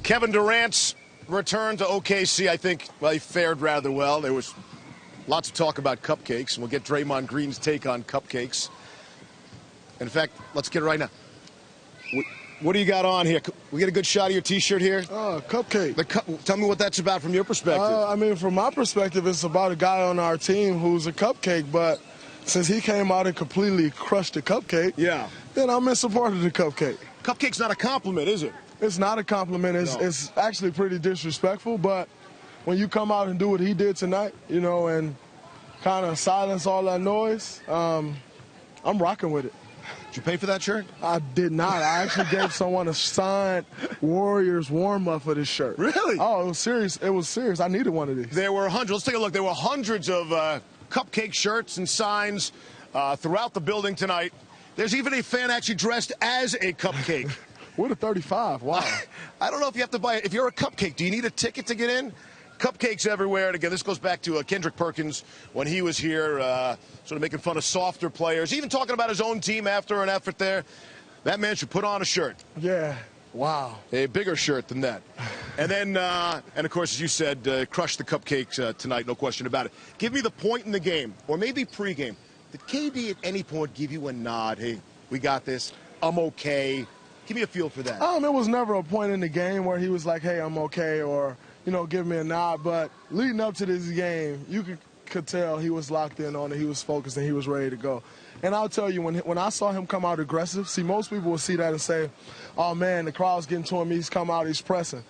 Kevin Durant's return to OKC, I think, well, he fared rather well. There was lots of talk about cupcakes, and we'll get Draymond Green's take on cupcakes. In fact, let's get it right now. What do you got on here? We get a good shot of your T-shirt here? Cupcake. Tell me what that's about from your perspective. I mean, from my perspective, it's about a guy on our team who's a cupcake, but since he came out and completely crushed the cupcake, yeah, then I'm in support of the cupcake. Cupcake's not a compliment, is it? It's not a compliment. It's actually pretty disrespectful, but when you come out and do what he did tonight, you know, and kind of silence all that noise, I'm rocking with it. Did you pay for that shirt? I did not. I actually gave someone a signed Warriors warm-up for this shirt. Really? Oh, it was serious. It was serious. I needed one of these. There were hundreds. Let's take a look. There were hundreds of cupcake shirts and signs throughout the building tonight. There's even a fan actually dressed as a cupcake. With a 35. Wow. I don't know if you have to buy it. If you're a cupcake, do you need a ticket to get in? Cupcakes everywhere. And again, this goes back to Kendrick Perkins when he was here, sort of making fun of softer players, even talking about his own team after an effort there. That man should put on a shirt. Yeah. Wow. A bigger shirt than that. And then, and of course, as you said, crush the cupcakes tonight, no question about it. Give me the point in the game, or maybe pregame. Did KD at any point give you a nod? Hey, we got this. I'm okay. Give me a feel for that. It was never a point in the game where he was like, hey, I'm okay, or, you know, give me a nod. But leading up to this game, you could tell he was locked in on it. He was focused and he was ready to go. And I'll tell you, when I saw him come out aggressive, see, most people will see that and say, oh, man, the crowd's getting to him. He's come out, he's pressing.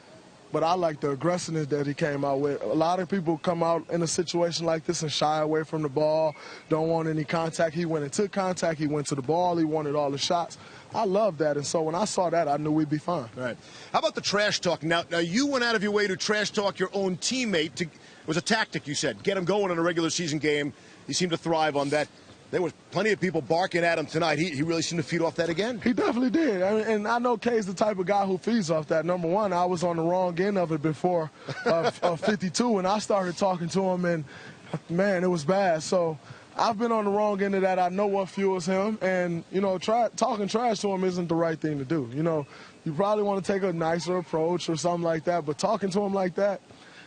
But I like the aggressiveness that he came out with. A lot of people come out in a situation like this and shy away from the ball, don't want any contact. He went and took contact. He went to the ball. He wanted all the shots. I love that. And so when I saw that, I knew we'd be fine. All right. How about the trash talk? Now you went out of your way to trash talk your own teammate. It was a tactic, you said. Get him going in a regular season game. He seemed to thrive on that. There was plenty of people barking at him tonight. He really seemed to feed off that again. He definitely did. And I know Kay's the type of guy who feeds off that. Number one, I was on the wrong end of it before of 52, and I started talking to him, and, man, it was bad. So I've been on the wrong end of that. I know what fuels him. And, you know, talking trash to him isn't the right thing to do. You know, you probably want to take a nicer approach or something like that, but talking to him like that,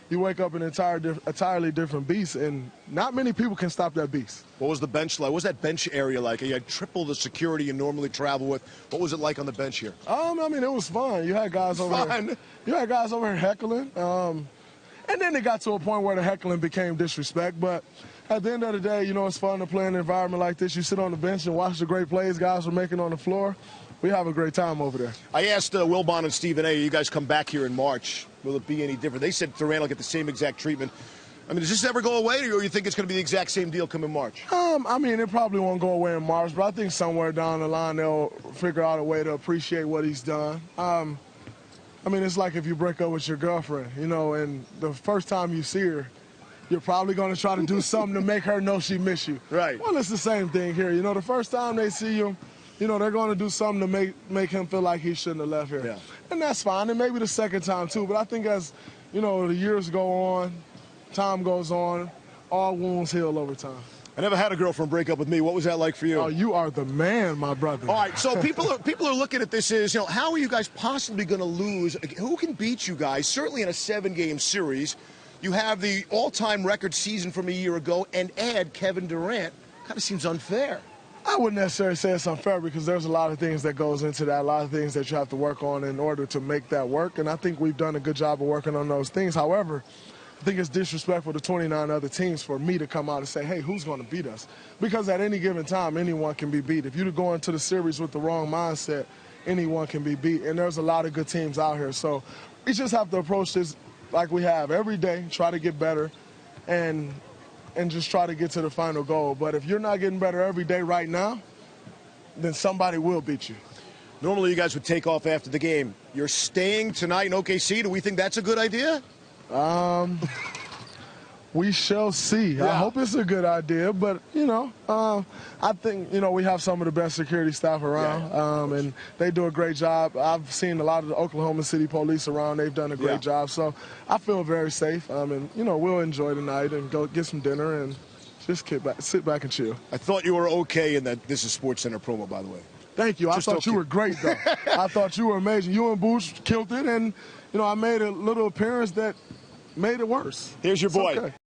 you wake up an entirely different beast, and not many people can stop that beast. What was the bench like? What was that bench area like? You had triple the security you normally travel with. What was it like on the bench here? I mean, it was fun. You had guys over here. You had guys over here heckling. And then it got to a point where the heckling became disrespect. But at the end of the day, you know, it's fun to play in an environment like this. You sit on the bench and watch the great plays guys are making on the floor. We have a great time over there. I asked Wilbon and Stephen A., you guys come back here in March. Will it be any different? They said Durant will get the same exact treatment. I mean, does this ever go away, or you think it's going to be the exact same deal come in March? I mean, it probably won't go away in March, but I think somewhere down the line they'll figure out a way to appreciate what he's done. I mean, it's like if you break up with your girlfriend, you know, and the first time you see her, you're probably going to try to do something to make her know she miss you. Right. Well, it's the same thing here. You know, the first time they see you, you know, they're going to do something to make him feel like he shouldn't have left here. Yeah. And that's fine, and maybe the second time too. But I think as, you know, the years go on, time goes on, all wounds heal over time. I never had a girlfriend break up with me. What was that like for you? Oh, you are the man, my brother. All right, so people are looking at this as, you know, how are you guys possibly going to lose? Who can beat you guys? Certainly in a 7-game series. You have the all-time record season from a year ago and add Kevin Durant. Kind of seems unfair. I wouldn't necessarily say it's unfair because there's a lot of things that goes into that, a lot of things that you have to work on in order to make that work, and I think we've done a good job of working on those things. However, I think it's disrespectful to 29 other teams for me to come out and say, hey, who's going to beat us? Because at any given time, anyone can be beat. If you go into the series with the wrong mindset, anyone can be beat, and there's a lot of good teams out here. So we just have to approach this like we have every day, try to get better, and just try to get to the final goal. But if you're not getting better every day right now, then somebody will beat you. Normally you guys would take off after the game. You're staying tonight in OKC. Do we think that's a good idea? We shall see. Yeah. I hope it's a good idea, but, you know, I think, you know, we have some of the best security staff around, yeah, and they do a great job. I've seen a lot of the Oklahoma City police around. They've done a great job, so I feel very safe. And, you know, we'll enjoy the night and go get some dinner and just sit back and chill. I thought you were okay in that This Is SportsCenter promo, by the way. Thank you. I thought you were great, though. I thought you were amazing. You and Boosh killed it, and, I made a little appearance that made it worse. Here's your boy. Okay.